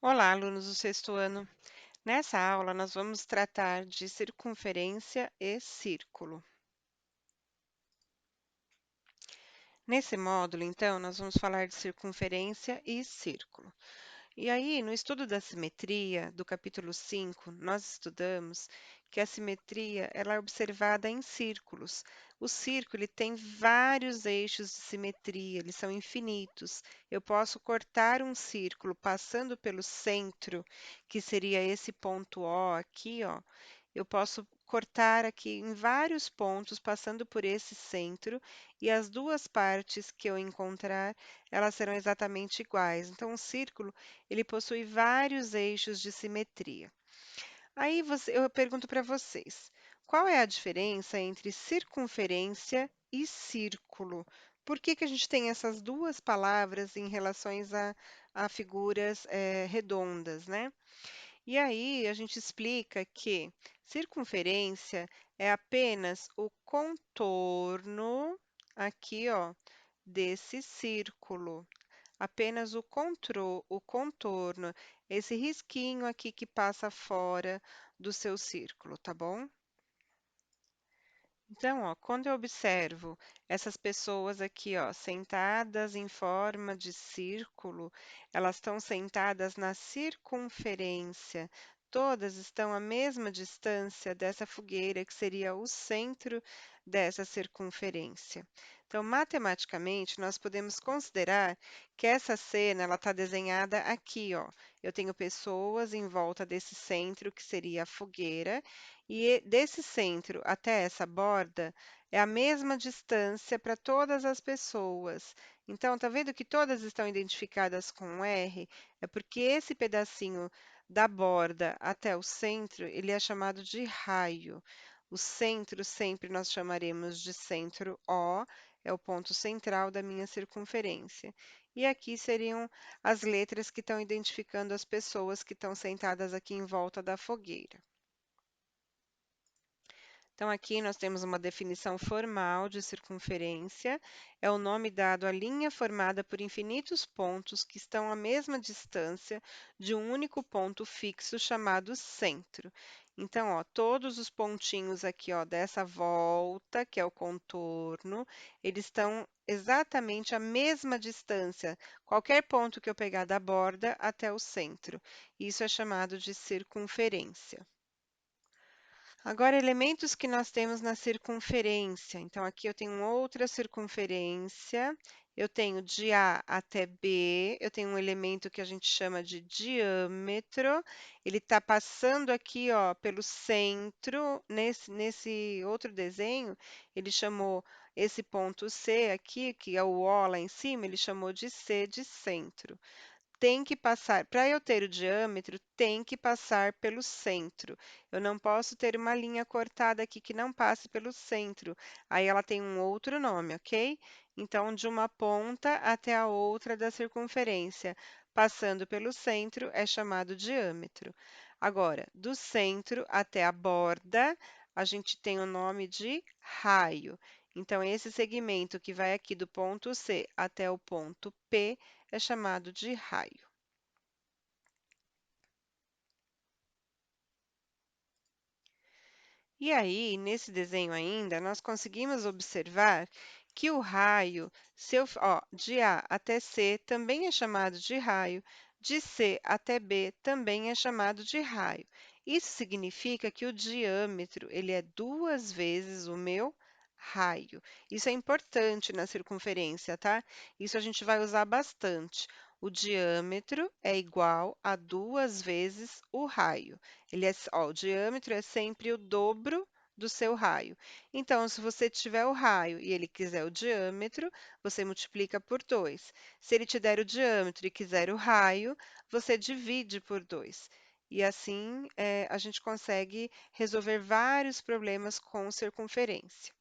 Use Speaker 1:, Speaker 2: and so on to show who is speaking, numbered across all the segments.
Speaker 1: Olá, alunos do sexto ano. Nessa aula, nós vamos tratar de circunferência e círculo. Nesse módulo, então, nós vamos falar de circunferência e círculo. E aí, no estudo da simetria, do capítulo 5, nós estudamos que a simetria ela é observada em círculos. O círculo ele tem vários eixos de simetria, eles são infinitos. Eu posso cortar um círculo passando pelo centro, que seria esse ponto O aqui, ó. Eu posso cortar aqui em vários pontos, passando por esse centro, e as duas partes que eu encontrar, elas serão exatamente iguais. Então, um círculo ele possui vários eixos de simetria. Aí eu pergunto para vocês, qual é a diferença entre circunferência e círculo? Por que que a gente tem essas duas palavras em relações a figuras redondas, né? E aí a gente explica que circunferência é apenas o contorno aqui, ó, desse círculo. Apenas o contorno, esse risquinho aqui que passa fora do seu círculo, tá bom? Então, ó, quando eu observo essas pessoas aqui, ó, sentadas em forma de círculo, elas estão sentadas na circunferência. Todas estão à mesma distância dessa fogueira, que seria o centro dessa circunferência. Então, matematicamente, nós podemos considerar que essa cena ela está desenhada aqui, ó. Eu tenho pessoas em volta desse centro, que seria a fogueira, e desse centro até essa borda é a mesma distância para todas as pessoas. Então, tá vendo que todas estão identificadas com um R? É porque esse pedacinho da borda até o centro, ele é chamado de raio. O centro sempre nós chamaremos de centro O, é o ponto central da minha circunferência. E aqui seriam as letras que estão identificando as pessoas que estão sentadas aqui em volta da fogueira. Então, aqui nós temos uma definição formal de circunferência, é o nome dado à linha formada por infinitos pontos que estão à mesma distância de um único ponto fixo chamado centro. Então, ó, todos os pontinhos aqui, ó, dessa volta, que é o contorno, eles estão exatamente à mesma distância, qualquer ponto que eu pegar da borda até o centro. Isso é chamado de circunferência. Agora, elementos que nós temos na circunferência. Então, aqui eu tenho outra circunferência. Eu tenho de A até B, eu tenho um elemento que a gente chama de diâmetro. Ele está passando aqui, ó, pelo centro. Nesse outro desenho, ele chamou esse ponto C aqui, que é o O lá em cima, ele chamou de C de centro. Tem que passar, para eu ter o diâmetro, tem que passar pelo centro. Eu não posso ter uma linha cortada aqui que não passe pelo centro. Aí ela tem um outro nome, ok? Então, de uma ponta até a outra da circunferência, passando pelo centro, é chamado diâmetro. Agora, do centro até a borda, a gente tem o nome de raio. Então, esse segmento que vai aqui do ponto C até o ponto P é chamado de raio. E aí, nesse desenho ainda, nós conseguimos observar que o raio, de A até C também é chamado de raio, de C até B também é chamado de raio. Isso significa que o diâmetro ele é duas vezes o meu raio. Isso é importante na circunferência, tá? Isso a gente vai usar bastante. O diâmetro é igual a duas vezes o raio. O diâmetro é sempre o dobro do seu raio. Então, se você tiver o raio e ele quiser o diâmetro, você multiplica por 2. Se ele te der o diâmetro e quiser o raio, você divide por 2. E assim, a gente consegue resolver vários problemas com circunferência.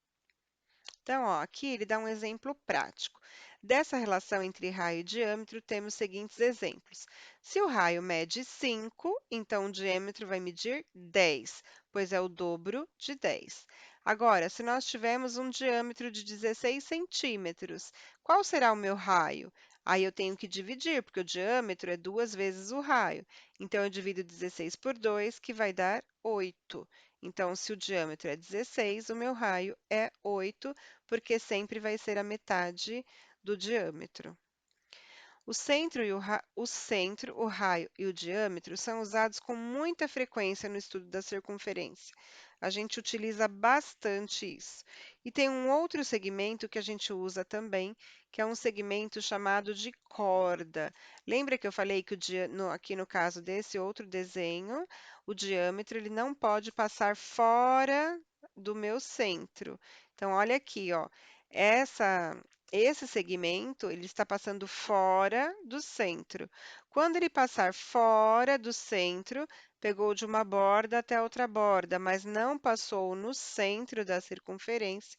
Speaker 1: Então, ó, aqui ele dá um exemplo prático. Dessa relação entre raio e diâmetro, temos os seguintes exemplos. Se o raio mede 5, então o diâmetro vai medir 10, pois é o dobro de 10. Agora, se nós tivermos um diâmetro de 16 centímetros, qual será o meu raio? Aí eu tenho que dividir, porque o diâmetro é 2 vezes o raio. Então, eu divido 16 por 2, que vai dar 8. Então, se o diâmetro é 16, o meu raio é 8, porque sempre vai ser a metade do diâmetro. O centro, o raio e o diâmetro são usados com muita frequência no estudo da circunferência. A gente utiliza bastante isso. E tem um outro segmento que a gente usa também, que é um segmento chamado de corda. Lembra que eu falei que aqui no caso desse outro desenho, o diâmetro ele não pode passar fora do meu centro. Então, olha aqui, ó. Essa esse segmento, ele está passando fora do centro. Quando ele passar fora do centro, pegou de uma borda até outra borda, mas não passou no centro da circunferência,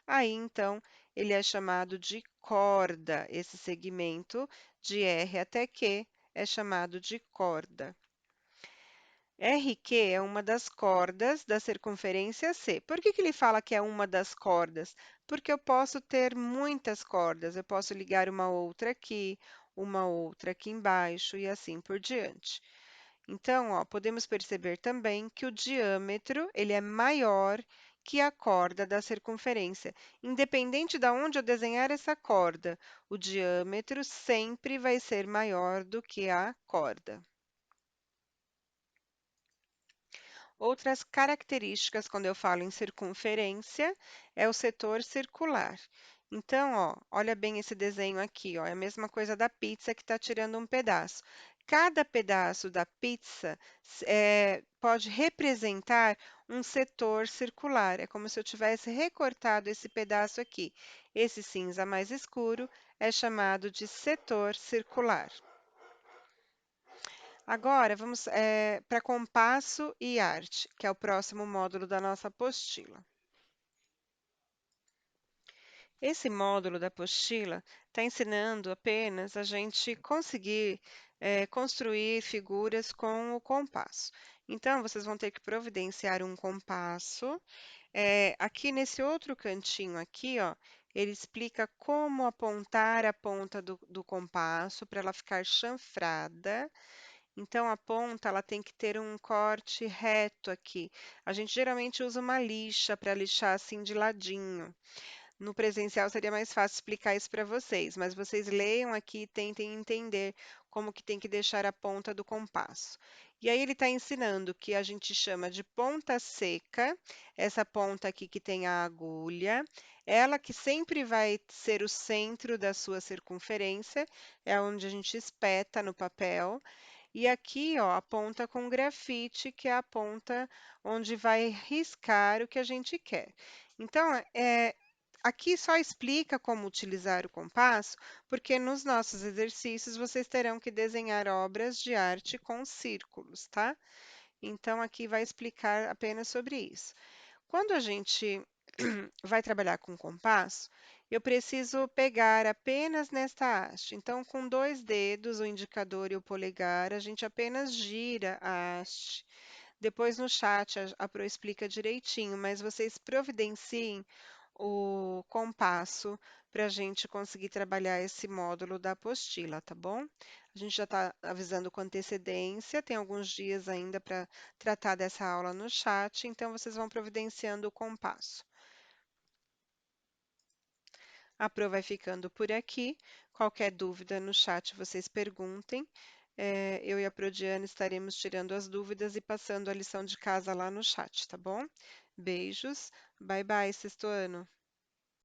Speaker 1: aí então ele é chamado de corda. Esse segmento de R até Q é chamado de corda. RQ é uma das cordas da circunferência C. Por que ele fala que é uma das cordas? Porque eu posso ter muitas cordas, eu posso ligar uma outra aqui embaixo e assim por diante. Então, ó, podemos perceber também que o diâmetro ele é maior que a corda da circunferência. Independente de onde eu desenhar essa corda, o diâmetro sempre vai ser maior do que a corda. Outras características, quando eu falo em circunferência, é o setor circular. Então, ó, olha bem esse desenho aqui, ó, é a mesma coisa da pizza que está tirando um pedaço. Cada pedaço da pizza pode representar um setor circular. É como se eu tivesse recortado esse pedaço aqui. Esse cinza mais escuro é chamado de setor circular. Agora, vamos para compasso e arte, que é o próximo módulo da nossa apostila. Esse módulo da apostila está ensinando apenas a gente conseguir construir figuras com o compasso. Então, vocês vão ter que providenciar um compasso. Aqui nesse outro cantinho aqui, ó, ele explica como apontar a ponta do compasso para ela ficar chanfrada. Então, a ponta ela tem que ter um corte reto aqui. A gente geralmente usa uma lixa para lixar assim de ladinho. No presencial seria mais fácil explicar isso para vocês, mas vocês leiam aqui e tentem entender como que tem que deixar a ponta do compasso. E aí ele está ensinando que a gente chama de ponta seca, essa ponta aqui que tem a agulha, ela que sempre vai ser o centro da sua circunferência, é onde a gente espeta no papel. E aqui, ó, a ponta com grafite, que é a ponta onde vai riscar o que a gente quer. Então, aqui só explica como utilizar o compasso, porque nos nossos exercícios vocês terão que desenhar obras de arte com círculos, tá? Então, aqui vai explicar apenas sobre isso. Quando a gente vai trabalhar com compasso, eu preciso pegar apenas nesta haste. Então, com 2 dedos, o indicador e o polegar, a gente apenas gira a haste. Depois no chat a Pro explica direitinho, mas vocês providenciem o compasso para a gente conseguir trabalhar esse módulo da apostila, tá bom? A gente já está avisando com antecedência, tem alguns dias ainda para tratar dessa aula no chat, então vocês vão providenciando o compasso. A Pro vai ficando por aqui. Qualquer dúvida no chat, vocês perguntem. Eu e a Prodiana estaremos tirando as dúvidas e passando a lição de casa lá no chat, tá bom? Beijos. Bye bye, sexto ano.